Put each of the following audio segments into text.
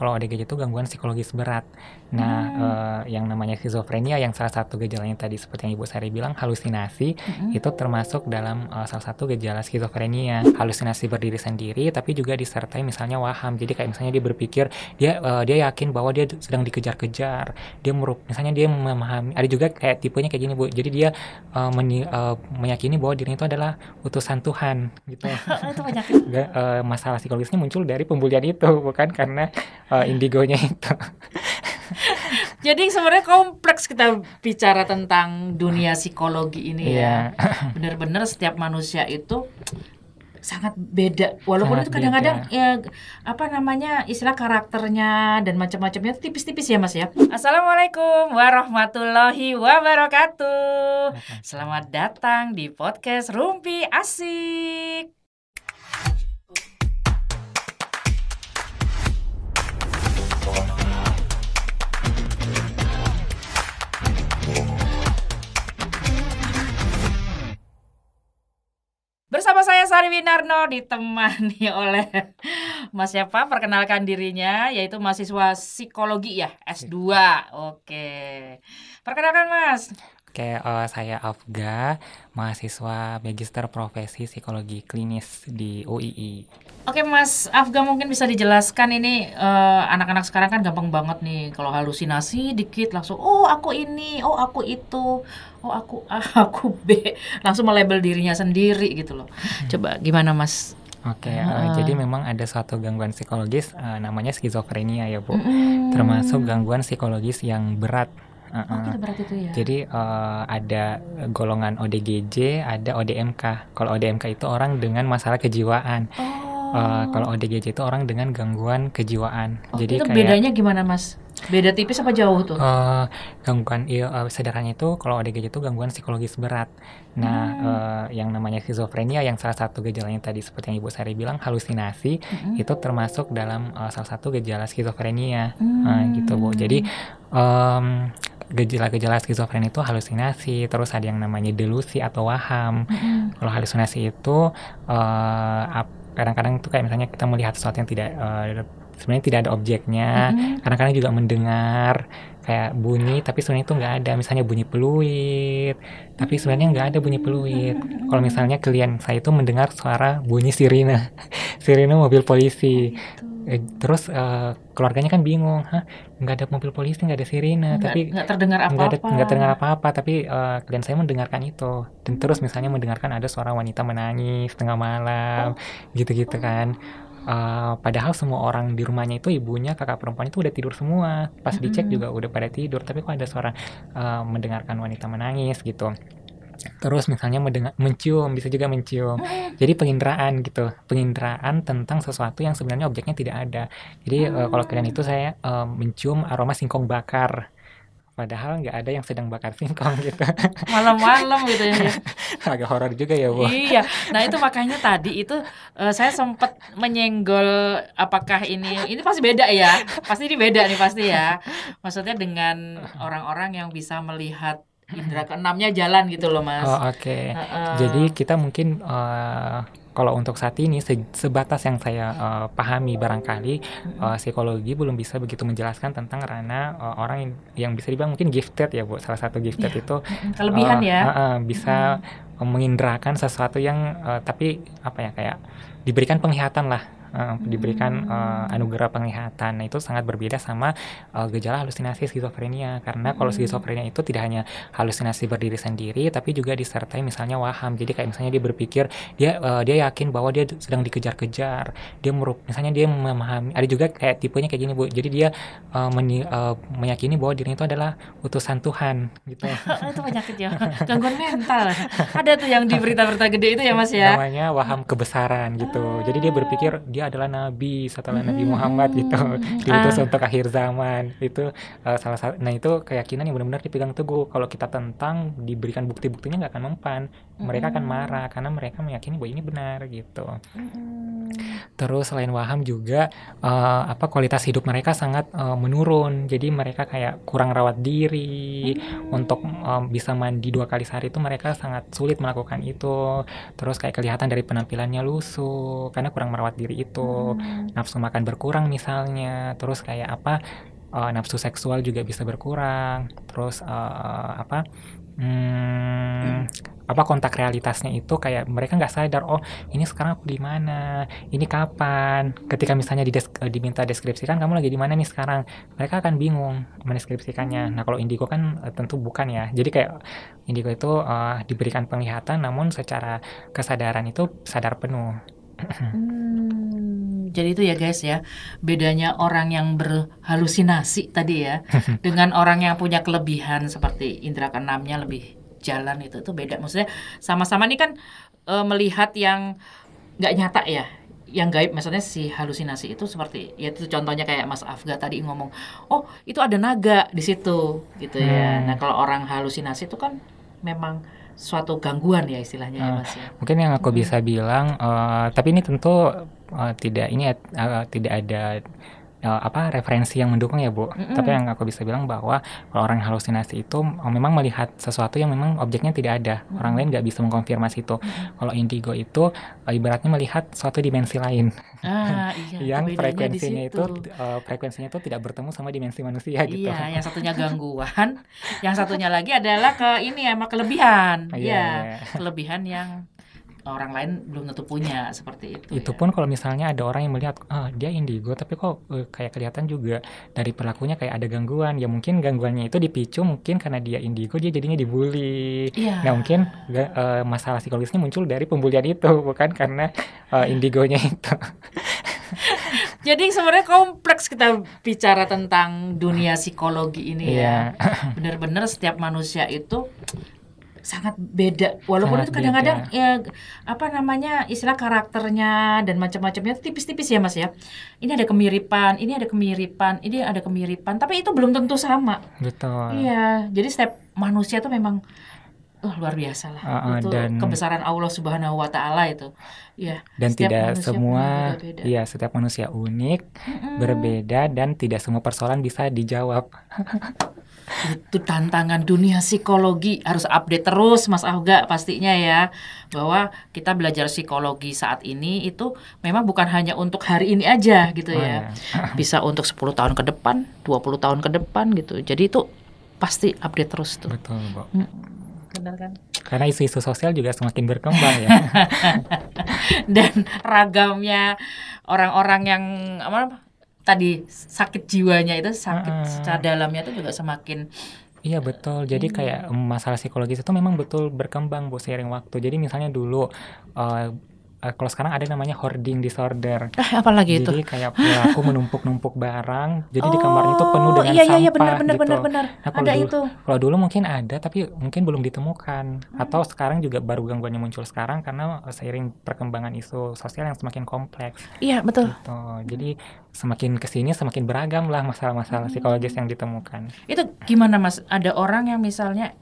kalau ODGJ itu gangguan psikologis berat. Nah, yang namanya skizofrenia yang salah satu gejalanya tadi seperti yang Ibu Sari bilang halusinasi, itu termasuk dalam salah satu gejala skizofrenia. Halusinasi berdiri sendiri tapi juga disertai misalnya waham. Jadi kayak misalnya dia berpikir dia yakin bahwa dia sedang dikejar-kejar. Misalnya dia memahami, ada juga kayak tipenya kayak gini Bu. Jadi dia meyakini bahwa dirinya itu adalah utusan Tuhan gitu. Itu penyakit. Masalah psikologisnya muncul dari pembulian itu, bukan karena indigonya itu. Jadi sebenarnya kompleks kita bicara tentang dunia psikologi ini ya. Benar-benar setiap manusia itu sangat beda. Walaupun Sangat itu kadang-kadang beda. istilah karakternya dan macam-macamnya itu tipis-tipis ya Mas ya. Assalamualaikum warahmatullahi wabarakatuh. Selamat datang di podcast Rumpi Asik. Bersama saya Sari Winarno ditemani oleh Mas siapa? Perkenalkan dirinya, yaitu mahasiswa psikologi ya, S2. Oke. Perkenalkan Mas. Oke, saya Afga, mahasiswa Magister Profesi Psikologi Klinis di UII. Oke Mas Afga, mungkin bisa dijelaskan ini anak-anak sekarang kan gampang banget nih kalau halusinasi dikit langsung aku ini, aku itu, aku A, aku B, langsung melabel dirinya sendiri gitu loh. Coba gimana Mas? Oke, jadi memang ada suatu gangguan psikologis namanya skizofrenia ya Bu. Termasuk gangguan psikologis yang berat. Kita berat itu ya. Jadi ada golongan ODGJ, ada ODMK. Kalau ODMK itu orang dengan masalah kejiwaan. Kalau ODGJ itu orang dengan gangguan kejiwaan. Jadi itu kayak bedanya gimana Mas? Beda tipis apa jauh tuh? Gangguan sederhananya itu kalau ODGJ itu gangguan psikologis berat. Nah, yang namanya skizofrenia yang salah satu gejalanya tadi seperti yang Ibu Sari bilang halusinasi, itu termasuk dalam salah satu gejala skizofrenia. Gitu Bu. Jadi gejala-gejala skizofrenia itu halusinasi, terus ada yang namanya delusi atau waham. Kalau halusinasi itu kadang-kadang itu kayak misalnya kita melihat sesuatu yang tidak sebenarnya tidak ada objeknya. Kadang-kadang juga mendengar kayak bunyi tapi sebenarnya itu nggak ada, misalnya bunyi peluit tapi sebenarnya nggak ada bunyi peluit. Kalau misalnya klien saya itu mendengar suara bunyi sirine sirine mobil polisi. Terus keluarganya kan bingung, nggak ada mobil polisi, nggak ada sirine, tapi nggak terdengar apa-apa. nggak terdengar apa-apa, tapi klien saya mendengarkan itu. Dan terus misalnya mendengarkan ada suara wanita menangis tengah malam, gitu-gitu kan. Padahal semua orang di rumahnya itu, ibunya, kakak perempuan itu udah tidur semua. Pas dicek juga udah pada tidur, tapi kok ada suara mendengarkan wanita menangis gitu. Terus misalnya mencium, bisa juga mencium. Jadi penginderaan gitu, penginderaan tentang sesuatu yang sebenarnya objeknya tidak ada. Jadi kalau kalian itu saya mencium aroma singkong bakar, padahal nggak ada yang sedang bakar singkong gitu. Malam-malam gitu ya. Agak horor juga ya Bu. Iya, nah itu makanya tadi itu saya sempat menyenggol apakah ini pasti beda ya, pasti ini beda nih pasti ya. Maksudnya dengan orang-orang yang bisa melihat indera keenamnya jalan gitu loh Mas. Oke. Jadi kita mungkin kalau untuk saat ini sebatas yang saya pahami barangkali psikologi belum bisa begitu menjelaskan tentang ranah orang yang bisa dibilang mungkin gifted ya Bu. Salah satu gifted itu kelebihan ya. bisa menginderakan sesuatu yang tapi apa ya, kayak diberikan penglihatan lah. Diberikan anugerah penglihatan. Nah, itu sangat berbeda sama gejala halusinasi skizofrenia, karena kalau skizofrenia itu tidak hanya halusinasi berdiri sendiri tapi juga disertai misalnya waham. Jadi kayak misalnya dia berpikir dia yakin bahwa dia sedang dikejar-kejar. Misalnya dia memahami, ada juga kayak tipenya kayak gini Bu. Jadi dia meyakini bahwa dirinya itu adalah utusan Tuhan gitu. Itu penyakit ya, gangguan mental. Ada tuh yang di berita-berita gede itu ya Mas ya. Namanya waham kebesaran gitu. Jadi dia berpikir dia adalah nabi setelah Nabi Muhammad gitu, diutus untuk akhir zaman. Itu salah satu. Nah, itu keyakinan yang benar-benar dipegang teguh. Kalau kita tentang, diberikan bukti-buktinya nggak akan mempan, mereka akan marah karena mereka meyakini bahwa ini benar gitu. Terus selain waham juga kualitas hidup mereka sangat menurun. Jadi mereka kayak kurang rawat diri. Untuk bisa mandi 2 kali sehari itu mereka sangat sulit melakukan itu. Terus kayak kelihatan dari penampilannya lusuh karena kurang merawat diri itu. itu, nafsu makan berkurang misalnya, terus kayak nafsu seksual juga bisa berkurang, terus kontak realitasnya itu kayak mereka nggak sadar, oh ini sekarang aku di mana, ini kapan. Ketika misalnya diminta deskripsikan kamu lagi di mana nih sekarang, mereka akan bingung mendeskripsikannya. Nah kalau indigo kan tentu bukan ya. Jadi kayak indigo itu diberikan penglihatan, namun secara kesadaran itu sadar penuh. Jadi itu ya guys ya, bedanya orang yang berhalusinasi tadi ya dengan orang yang punya kelebihan seperti indera keenamnya lebih jalan, itu beda. Maksudnya sama-sama ini kan melihat yang nggak nyata ya, yang gaib. Maksudnya si halusinasi itu seperti ya itu contohnya kayak Mas Afga tadi ngomong, oh itu ada naga di situ gitu ya. Nah kalau orang halusinasi itu kan memang suatu gangguan ya istilahnya ya Mas ya. Mungkin yang aku bisa bilang, tapi ini tentu tidak ada referensi yang mendukung ya Bu. Tapi yang aku bisa bilang bahwa kalau orang halusinasi itu memang melihat sesuatu yang memang objeknya tidak ada. Orang lain nggak bisa mengkonfirmasi itu. Kalau indigo itu ibaratnya melihat suatu dimensi lain. Iya, yang frekuensinya itu tidak bertemu sama dimensi manusia gitu. Iya, yang satunya gangguan, yang satunya lagi adalah kelebihan. Iya, kelebihan yang orang lain belum tentu punya seperti itu. Itu pun kalau misalnya ada orang yang melihat dia indigo tapi kok kayak kelihatan juga dari perilakunya kayak ada gangguan, ya mungkin gangguannya itu dipicu mungkin karena dia indigo, dia jadinya dibully. Nah mungkin masalah psikologisnya muncul dari pembulian itu, bukan karena indigonya itu. Jadi sebenarnya kompleks kita bicara tentang dunia psikologi ini ya. Benar-benar setiap manusia itu sangat beda, walaupun itu kadang-kadang ya istilah karakternya dan macam-macamnya itu tipis-tipis ya Mas ya. Ini ada kemiripan, ini ada kemiripan, tapi itu belum tentu sama. Betul. Iya, jadi setiap manusia itu memang luar biasa lah. Itu dan kebesaran Allah Subhanahu wa taala itu. Ya, dan tidak semua beda-beda. Setiap manusia unik, berbeda, dan tidak semua persoalan bisa dijawab. Itu tantangan dunia psikologi, harus update terus Mas Afga pastinya ya, bahwa kita belajar psikologi saat ini itu memang bukan hanya untuk hari ini aja gitu ya. Bisa untuk 10 tahun ke depan, 20 tahun ke depan gitu. Jadi itu pasti update terus tuh. Betul, Bu. Benar kan? Karena isu-isu sosial juga semakin berkembang ya. Dan ragamnya orang-orang yang tadi sakit jiwanya itu, sakit secara dalamnya itu juga semakin. Iya betul. Jadi kayak masalah psikologis itu memang betul berkembang Bu seiring waktu. Jadi misalnya dulu kalau sekarang ada namanya hoarding disorder. Apalagi itu? Jadi kayak perilaku menumpuk-numpuk barang. Jadi di kamarnya itu penuh dengan sampah. Iya benar. Nah, kalau dulu mungkin ada tapi mungkin belum ditemukan. Atau sekarang juga baru gangguannya muncul sekarang karena seiring perkembangan isu sosial yang semakin kompleks. Iya betul. Gitu. Jadi semakin kesini semakin beragam lah masalah-masalah psikologis yang ditemukan. Itu gimana Mas? Ada orang yang misalnya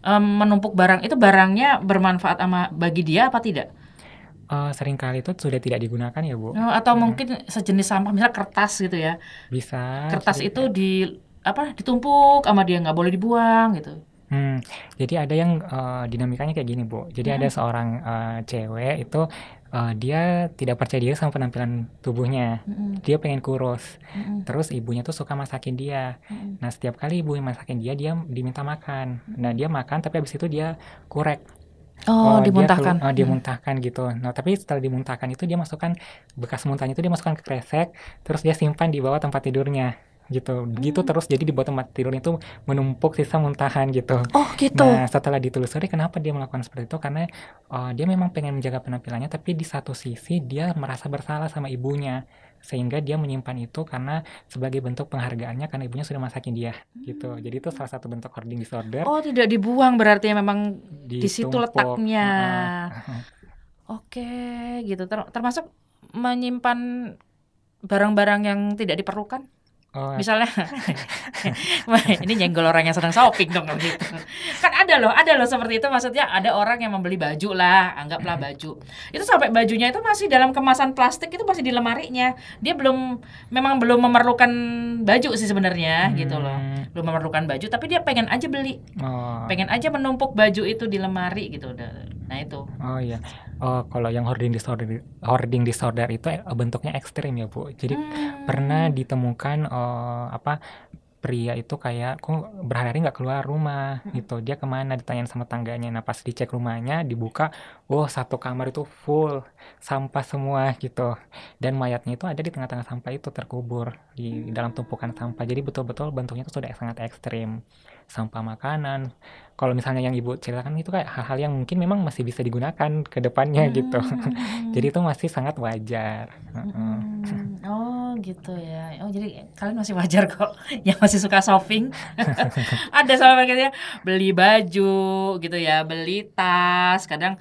menumpuk barang, itu barangnya bermanfaat bagi dia apa tidak? Seringkali itu sudah tidak digunakan ya Bu. Atau mungkin sejenis sampah, misalnya kertas gitu ya. Bisa. Kertas itu ditumpuk sama dia, nggak boleh dibuang gitu. Jadi ada yang dinamikanya kayak gini Bu. Jadi ada seorang cewek itu dia tidak percaya diri sama penampilan tubuhnya. Dia pengen kurus. Terus ibunya tuh suka masakin dia. Nah setiap kali ibu yang masakin dia diminta makan. Nah dia makan tapi habis itu dia kurek. Dimuntahkan. Dia muntahkan gitu. Nah tapi setelah dimuntahkan itu dia masukkan bekas muntahnya itu dia masukkan ke kresek, terus dia simpan di bawah tempat tidurnya gitu. Gitu terus, jadi di bawah tempat tidurnya itu menumpuk sisa muntahan gitu. Gitu. Nah setelah ditelusuri kenapa dia melakukan seperti itu, karena dia memang pengen menjaga penampilannya, tapi di satu sisi dia merasa bersalah sama ibunya, sehingga dia menyimpan itu karena sebagai bentuk penghargaannya karena ibunya sudah masakin dia gitu. Jadi itu salah satu bentuk hoarding disorder. Tidak dibuang berarti memang di situ letaknya. Oke, gitu. Termasuk menyimpan barang-barang yang tidak diperlukan. Misalnya ini nyenggol orang yang sedang shopping dong gitu. Kan ada loh seperti itu. Maksudnya ada orang yang membeli baju lah, anggaplah baju. Itu sampai bajunya itu masih dalam kemasan plastik, itu masih di lemarinya. Dia memang belum memerlukan baju sih sebenarnya gitu loh. Belum memerlukan baju tapi dia pengen aja beli. Pengen aja menumpuk baju itu di lemari gitu. Nah itu. Oh iya. Kalau yang hoarding disorder itu bentuknya ekstrim ya Bu. Jadi pernah Hmm. ditemukan pria itu kayak kok berhari-hari nggak keluar rumah gitu. Dia kemana ditanyain sama tangganya. Nah pas dicek rumahnya dibuka, satu kamar itu full sampah semua gitu. Dan mayatnya itu ada di tengah-tengah sampah itu terkubur di dalam tumpukan sampah. Jadi betul-betul bentuknya itu sudah sangat ekstrim. Sampah makanan. Kalau misalnya yang ibu ceritakan itu kayak hal-hal yang mungkin memang masih bisa digunakan ke depannya gitu. Jadi Hmm. itu masih sangat wajar. Heeh. Oh gitu ya. Oh jadi kalian masih wajar kok yang masih suka shopping. Ada sama mereka beli baju gitu ya, beli tas, kadang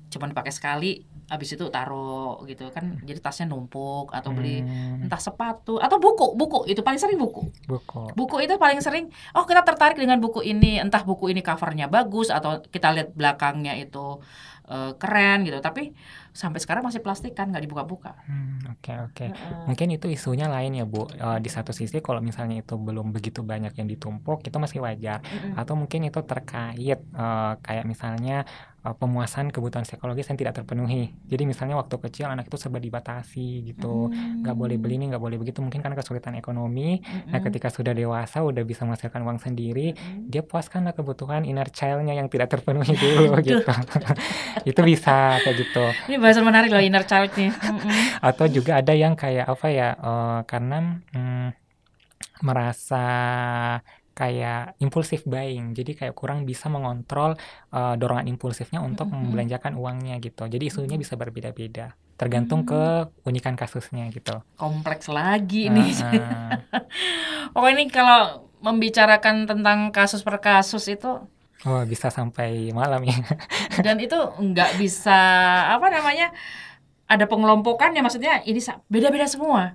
cuma dipakai sekali, habis itu taruh gitu kan, jadi tasnya numpuk atau beli Hmm, entah sepatu atau buku, buku itu paling sering buku. buku. Buku itu paling sering, oh kita tertarik dengan buku ini, entah buku ini covernya bagus atau kita lihat belakangnya itu keren gitu, tapi sampai sekarang masih plastikan nggak dibuka-buka. Oke oke. Heeh. Mungkin itu isunya lain ya, Bu. Di satu sisi kalau misalnya itu belum begitu banyak yang ditumpuk, itu masih wajar. Mm-mm. Atau mungkin itu terkait kayak misalnya pemuasan kebutuhan psikologis yang tidak terpenuhi. Jadi misalnya waktu kecil anak itu serba dibatasi gitu, nggak boleh beli Mm. ini, nggak boleh begitu. Mungkin karena kesulitan ekonomi. Nah, Mm-mm. ketika sudah dewasa, udah bisa menghasilkan uang sendiri, Mm-mm. dia puaskanlah kebutuhan inner child-nya yang tidak terpenuhi dulu Aduh, gitu. Itu bisa kayak gitu. ini bahasan menarik loh inner child nih. Mm-mm. Atau juga ada yang kayak apa ya, karena merasa kayak impulsif buying, jadi kayak kurang bisa mengontrol dorongan impulsifnya untuk Mm-mm. membelanjakan uangnya gitu. Jadi isunya Mm-mm. bisa berbeda-beda, tergantung Hmm, keunikan kasusnya gitu. kompleks lagi nih. Heeh. Oh ini kalau membicarakan tentang kasus per kasus itu, Oh, bisa sampai malam ya. dan itu nggak bisa apa namanya, ada pengelompokannya, maksudnya ini beda-beda semua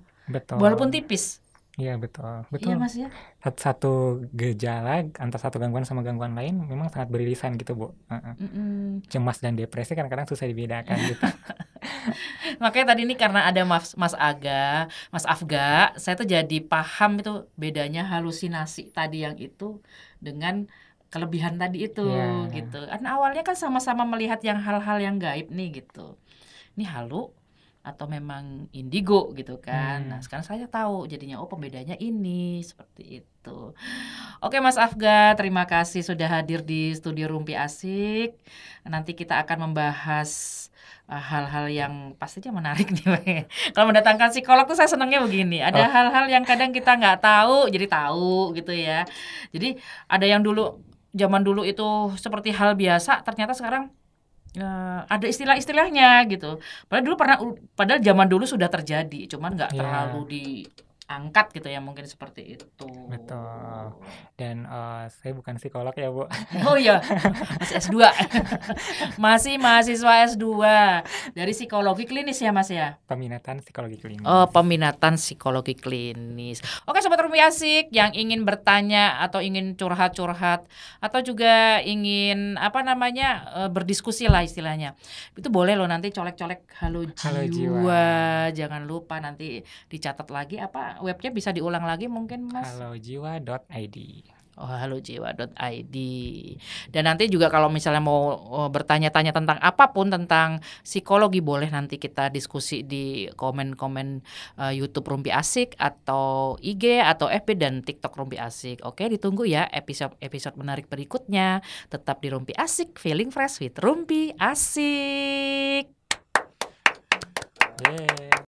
walaupun Betul. tipis. Iya betul, Iya betul. mas ya. Satu gejala antara satu gangguan sama gangguan lain memang sangat beririsan gitu, Bu. Heeh. Mm-mm. Cemas dan depresi kadang-kadang susah dibedakan gitu. Makanya tadi ini karena ada Mas Aga, Mas Afga, saya tuh jadi paham itu bedanya halusinasi tadi yang itu dengan kelebihan tadi itu gitu. Ya, Karena awalnya kan sama-sama melihat yang hal-hal yang gaib nih gitu. Ini halu atau memang indigo gitu kan. Nah, hmm, sekarang saya tahu jadinya, oh pembedanya ini seperti itu. Oke Mas Afga, terima kasih sudah hadir di studio Rumpi Asik. Nanti kita akan membahas hal-hal yang pastinya menarik nih. Kalau mendatangkan psikolog tuh saya senangnya begini. Ada oh, hal-hal yang kadang kita nggak tahu, jadi tahu gitu ya. Jadi ada yang dulu, zaman dulu itu seperti hal biasa, ternyata sekarang ada istilah-istilahnya gitu. Padahal zaman dulu sudah terjadi, cuman nggak terlalu ya. diangkat gitu ya, mungkin seperti itu. Betul. Dan saya bukan psikolog ya, Bu. Oh iya, masih S2. Masih mahasiswa S2 dari psikologi klinis ya, Mas ya. Peminatan psikologi Oh, klinis. peminatan psikologi klinis. Oke, Sobat Rumpi Asik yang ingin bertanya atau ingin curhat-curhat atau juga ingin apa namanya berdiskusi lah istilahnya. Itu boleh loh nanti colek-colek Halo Halo jiwa. Jiwa. Jangan lupa nanti dicatat lagi apa webnya bisa diulang lagi mungkin, Mas. halojiwa.id. Oh, halojiwa.id. Dan nanti juga kalau misalnya mau bertanya-tanya tentang apapun tentang psikologi, boleh nanti kita diskusi di komen-komen YouTube Rumpi Asik atau IG atau FB dan TikTok Rumpi Asik. Oke, ditunggu ya episode menarik berikutnya. Tetap di Rumpi Asik, feeling fresh with Rumpi Asik. Yeay.